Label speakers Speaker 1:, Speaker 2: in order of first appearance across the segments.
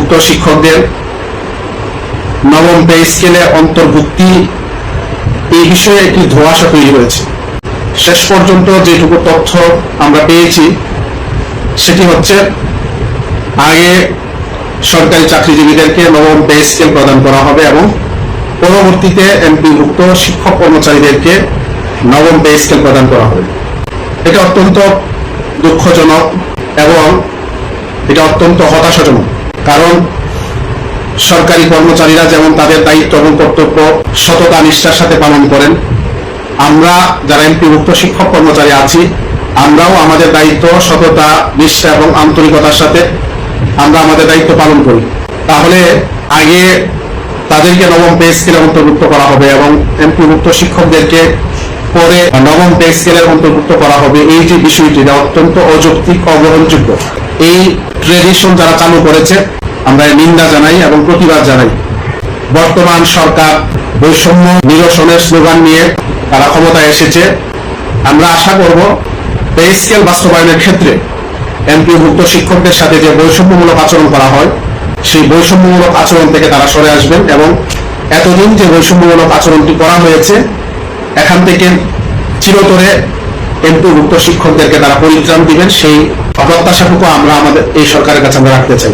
Speaker 1: এমপিভুক্ত শিক্ষকদের নবম পে স্কেলে অন্তর্ভুক্তি এই বিষয়ে একটি ধোঁয়াশা তৈরি হয়েছে। শেষ পর্যন্ত যেটুকু তথ্য আমরা পেয়েছি সেটি হচ্ছে, আগে সরকারি চাকরিজীবীদেরকে নবম পে স্কেল প্রদান করা হবে এবং পরবর্তীতে এমপিভুক্ত শিক্ষক কর্মচারীদেরকে নবম পে স্কেল প্রদান করা হবে। এটা অত্যন্ত দুঃখজনক এবং এটা অত্যন্ত হতাশাজনক। কারণ সরকারি কর্মচারীরা যেমন তাদের দায়িত্ব এবং কর্তব্য সততা নিষ্ঠার সাথে পালন করেন, আমরা যারা এমপিভুক্ত শিক্ষক কর্মচারী আছি আমরাও আমাদের দায়িত্ব সততা নিষ্ঠা এবং আন্তরিকতার সাথে আমরা আমাদের দায়িত্ব পালন করি। তাহলে আগে তাদেরকে নবম পে স্কেলে অন্তর্ভুক্ত করা হবে এবং এমপিভুক্ত শিক্ষকদেরকে পরে নবম পে স্কেলের অন্তর্ভুক্ত করা হবে, এই যে বিষয়টি অত্যন্ত অযৌক্তিক, অগ্রহণযোগ্য। এই ট্রেডিশন যারা চালু করেছে আমরা নিন্দা জানাই এবং প্রতিবাদ জানাই। বর্তমান সরকার বৈষম্য নিরসনের স্লোগান নিয়ে তারা ক্ষমতায় এসেছে। আমরা আশা করব পে স্কেল বাস্তবায়নের ক্ষেত্রে এমপিভুক্ত শিক্ষকদের সাথে যে বৈষম্যমূলক আচরণ করা হয় সেই বৈষম্যমূলক আচরণ থেকে তারা সরে আসবেন এবং এতদিন যে বৈষম্যমূলক আচরণটি করা হয়েছে এখান থেকে চিরতরে এমপিভুক্ত শিক্ষকদেরকে তারা পরিত্রাণ দিবেন, সেই প্রত্যাশাটুকু আমরা আমাদের এই সরকারের কাছে আমরা রাখতে চাই।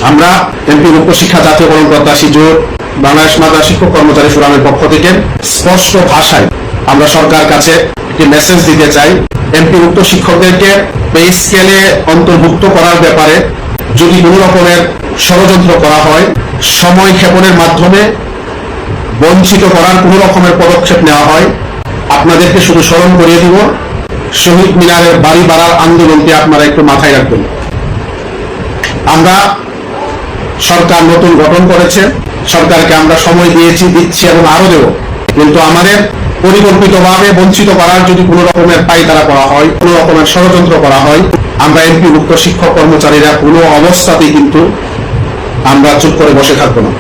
Speaker 1: আমরা এমপিভুক্ত শিক্ষা জাতীয়করণ প্রত্যাশী জোট বাংলাদেশ মাদ্রাসা শিক্ষক কর্মচারী ফোরামের পক্ষ থেকে স্পষ্ট ভাষায় আমরা সরকারের কাছে একটি মেসেজ দিতে চাই। এমপিভুক্ত শিক্ষকদেরকে পে স্কেলে অন্তর্ভুক্ত করার ব্যাপারে যদি কোনো রকমের ষড়যন্ত্র করা হয়, সময় ক্ষেপণের মাধ্যমে বঞ্চিত করার কোনো রকমের পদক্ষেপ নেওয়া হয়, আপনাদেরকে শুধু স্মরণ করিয়ে দিব, শহীদ মিনারের বাড়ি বাড়ার আন্দোলনটি আপনারা একটু মাথায় রাখবেন। আমরা সরকার নতুন গঠন করেছে, সরকারকে আমরা সময় দিয়েছি, দিচ্ছি এবং আরো দেব, কিন্তু আমাদের পরিকল্পিতভাবে বঞ্চিত করার যদি কোনো রকমের পায়তারা করা হয়, কোনো রকমের ষড়যন্ত্র করা হয়, আমরা এমপিভুক্ত শিক্ষক কর্মচারীরা কোনো অবস্থাতেই কিন্তু আমরা চুপ করে বসে থাকবো না।